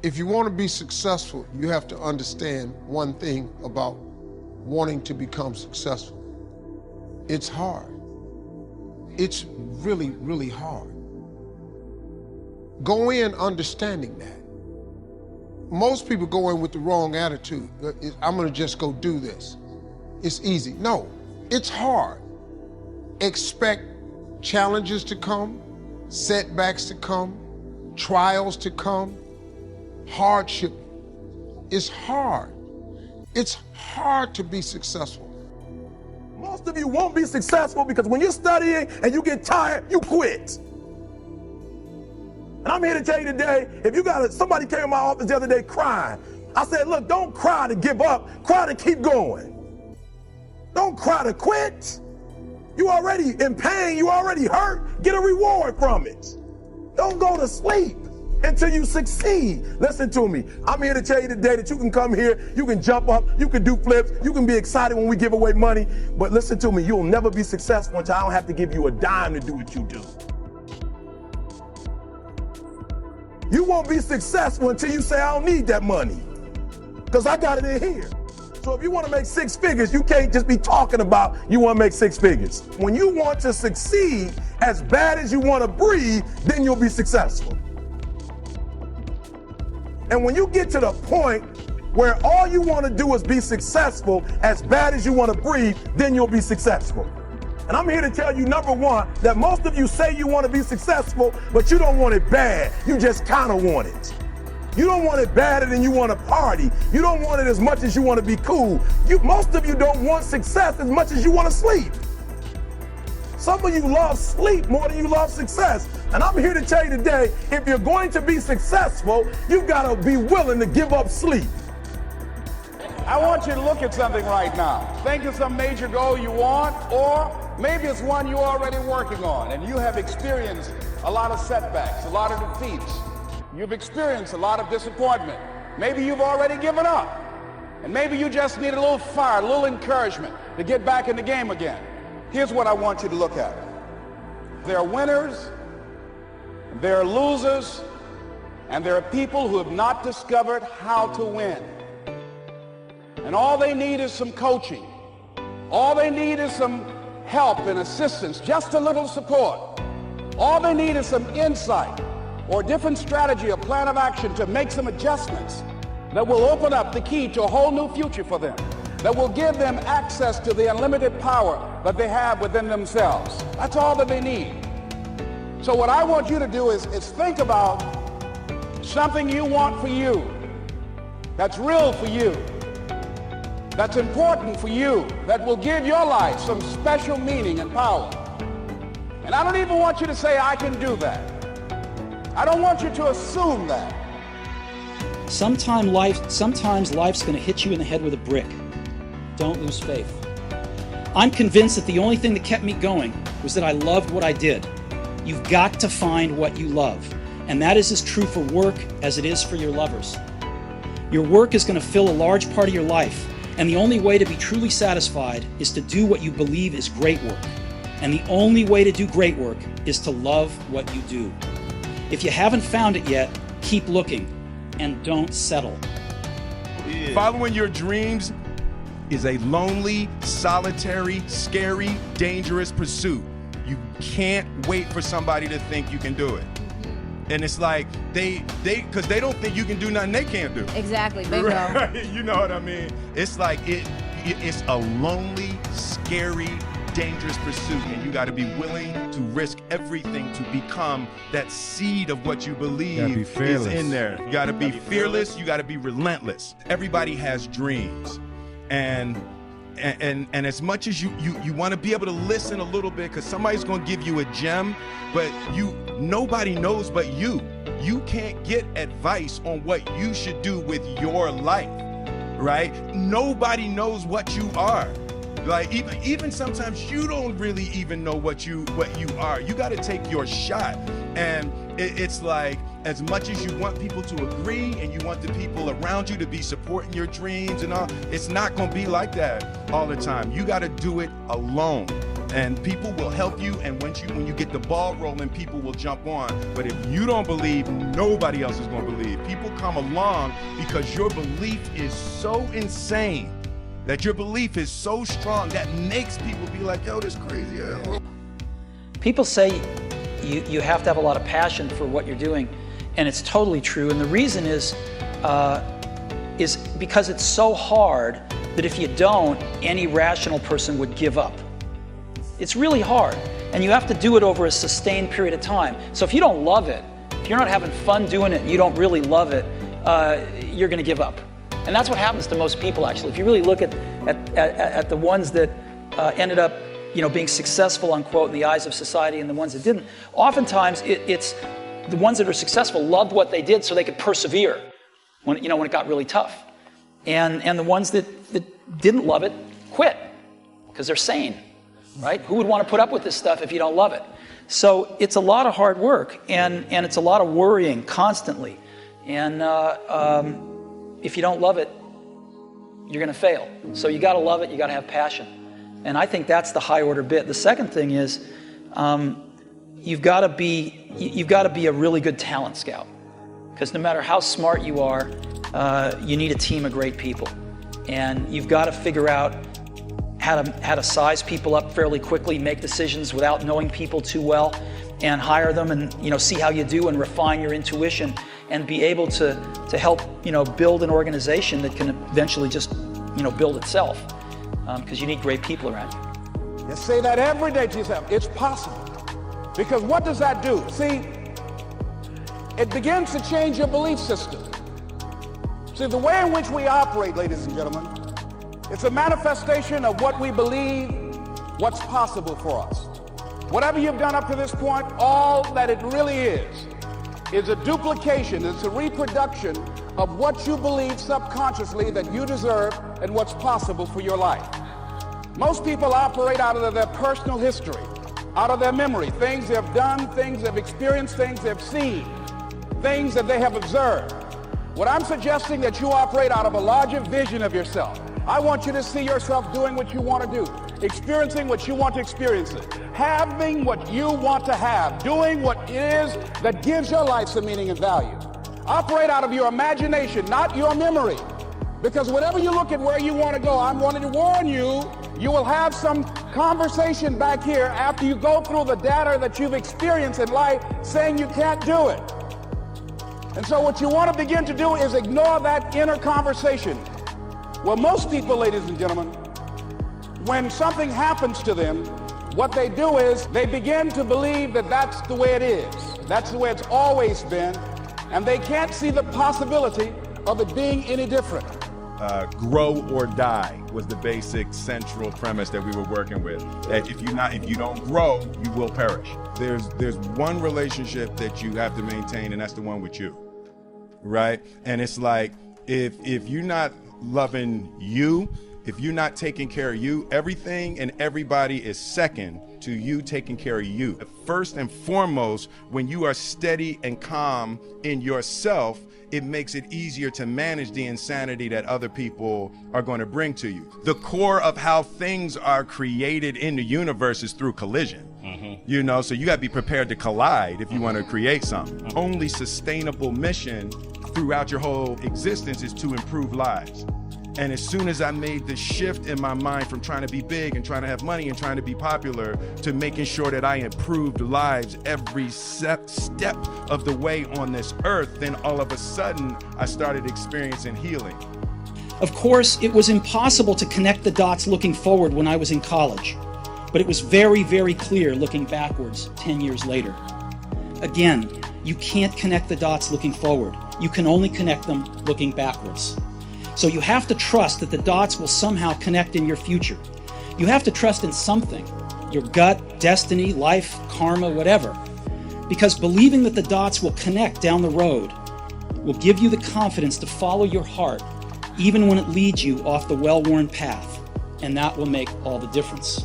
If you want to be successful, you have to understand one thing about wanting to become successful. It's hard. It's really, really hard. Go in understanding that. Most people go in with the wrong attitude. I'm gonna just go do this. It's easy. No, it's hard. Expect challenges to come, setbacks to come, trials to come, hardship. It's hard. It's hard to be successful. Most of you won't be successful because when you're studying and you get tired, you quit. And I'm here to tell you today, if you somebody came in my office the other day crying. I said, look, don't cry to give up, cry to keep going. Don't cry to quit. You already in pain, you already hurt, get a reward from it. Don't go to sleep until you succeed. Listen to me. I'm here to tell you today that you can come here, you can jump up, you can do flips, you can be excited when we give away money, but listen to me, you'll never be successful until I don't have to give you a dime to do what you do. You won't be successful until you say, I don't need that money, because I got it in here. So if you want to make 6 figures, you can't just be talking about you want to make 6 figures. When you want to succeed as bad as you want to breathe, then you'll be successful. And when you get to the point where all you want to do is be successful as bad as you want to breathe, then you'll be successful. And I'm here to tell you, number one, that most of you say you want to be successful, but you don't want it bad. You just kind of want it. You don't want it badder than you want to party. You don't want it as much as you want to be cool. Most of you don't want success as much as you want to sleep. Some of you love sleep more than you love success. And I'm here to tell you today, if you're going to be successful, you've got to be willing to give up sleep. I want you to look at something right now. Think of some major goal you want, or maybe it's one you're already working on and you have experienced a lot of setbacks, a lot of defeats. You've experienced a lot of disappointment. Maybe you've already given up. And maybe you just need a little fire, a little encouragement to get back in the game again. Here's what I want you to look at. There are winners, there are losers, and there are people who have not discovered how to win. And all they need is some coaching. All they need is some help and assistance, just a little support. All they need is some insight or a different strategy, a plan of action to make some adjustments that will open up the key to a whole new future for them, that will give them access to the unlimited power that they have within themselves. That's all that they need. So what I want you to do is think about something you want for you, that's real for you, that's important for you, that will give your life some special meaning and power. And I don't even want you to say, I can do that. I don't want you to assume that. Sometimes life's going to hit you in the head with a brick. Don't lose faith. I'm convinced that the only thing that kept me going was that I loved what I did. You've got to find what you love. And that is as true for work as it is for your lovers. Your work is going to fill a large part of your life. And the only way to be truly satisfied is to do what you believe is great work. And the only way to do great work is to love what you do. If you haven't found it yet, keep looking and don't settle. Following your dreams is a lonely, solitary, scary, dangerous pursuit. You can't wait for somebody to think you can do it. And it's like because they don't think you can do nothing they can't do. Exactly, bingo. Right? You know what I mean? It's like it's a lonely, scary, dangerous pursuit, and you got to be willing to risk everything to become that seed of what you believe is in there. You got to be fearless. You got to be relentless. Everybody has dreams, and as much as you want to be able to listen a little bit, because somebody's going to give you a gem, but nobody knows but you. You can't get advice on what you should do with your life, right? Nobody knows what you are. Like even sometimes you don't really even know what you are. You got to take your shot. And it's like, as much as you want people to agree and you want the people around you to be supporting your dreams and all, it's not going to be like that all the time. You got to do it alone. And people will help you, and when you get the ball rolling, people will jump on. But if you don't believe, nobody else is going to believe. People come along because your belief is so insane, that your belief is so strong, that makes people be like, yo, this crazy. People say you have to have a lot of passion for what you're doing, and it's totally true. And the reason is because it's so hard that if you don't, any rational person would give up. It's really hard, and you have to do it over a sustained period of time. So if you don't love it, if you're not having fun doing it and you don't really love it, you're going to give up. And that's what happens to most people, actually. If you really look at the ones that ended up being successful, unquote, in the eyes of society, and the ones that didn't, oftentimes it's the ones that are successful loved what they did so they could persevere when it got really tough. And the ones that didn't love it quit because they're sane. Right? Who would want to put up with this stuff if you don't love it? So it's a lot of hard work, and it's a lot of worrying constantly. And if you don't love it, you're going to fail. So you got to love it. You got to have passion. And I think that's the high order bit. The second thing is you've got to be a really good talent scout, because no matter how smart you are, you need a team of great people, and you've got to figure out how to size people up fairly quickly, make decisions without knowing people too well, and hire them, and see how you do and refine your intuition, and be able to help build an organization that can eventually just build itself, because you need great people around you. You say that every day to yourself. It's possible. Because what does that do? See, it begins to change your belief system. See, the way in which we operate, ladies and gentlemen, it's a manifestation of what we believe, what's possible for us. Whatever you've done up to this point, all that it really is a duplication, it's a reproduction of what you believe subconsciously that you deserve and what's possible for your life. Most people operate out of their personal history, out of their memory, things they've done, things they've experienced, things they've seen, things that they have observed. What I'm suggesting that you operate out of a larger vision of yourself. I want you to see yourself doing what you want to do, experiencing what you want to experience, having what you want to have, doing what it is that gives your life some meaning and value. Operate out of your imagination, not your memory. Because whatever you look at where you want to go, I'm wanting to warn you, you will have some conversation back here after you go through the data that you've experienced in life saying you can't do it. And so what you want to begin to do is ignore that inner conversation. Well, most people, ladies and gentlemen, when something happens to them, what they do is they begin to believe that that's the way it is. That's the way it's always been. And they can't see the possibility of it being any different. Grow or die was the basic central premise that we were working with. That if you don't grow, you will perish. There's one relationship that you have to maintain, and that's the one with you, right? And it's like if you're not loving you, if you're not taking care of you, everything and everybody is second to you taking care of you. First and foremost, when you are steady and calm in yourself, it makes it easier to manage the insanity that other people are going to bring to you. The core of how things are created in the universe is through collision. So you got to be prepared to collide if you want to create something. Only sustainable mission throughout your whole existence is to improve lives. And as soon as I made the shift in my mind from trying to be big and trying to have money and trying to be popular to making sure that I improved lives every step of the way on this earth, then all of a sudden I started experiencing healing. Of course, it was impossible to connect the dots looking forward when I was in college, but it was very, very clear looking backwards 10 years later. Again, you can't connect the dots looking forward. You can only connect them looking backwards. So you have to trust that the dots will somehow connect in your future. You have to trust in something, your gut, destiny, life, karma, whatever. Because believing that the dots will connect down the road will give you the confidence to follow your heart, even when it leads you off the well-worn path. And that will make all the difference.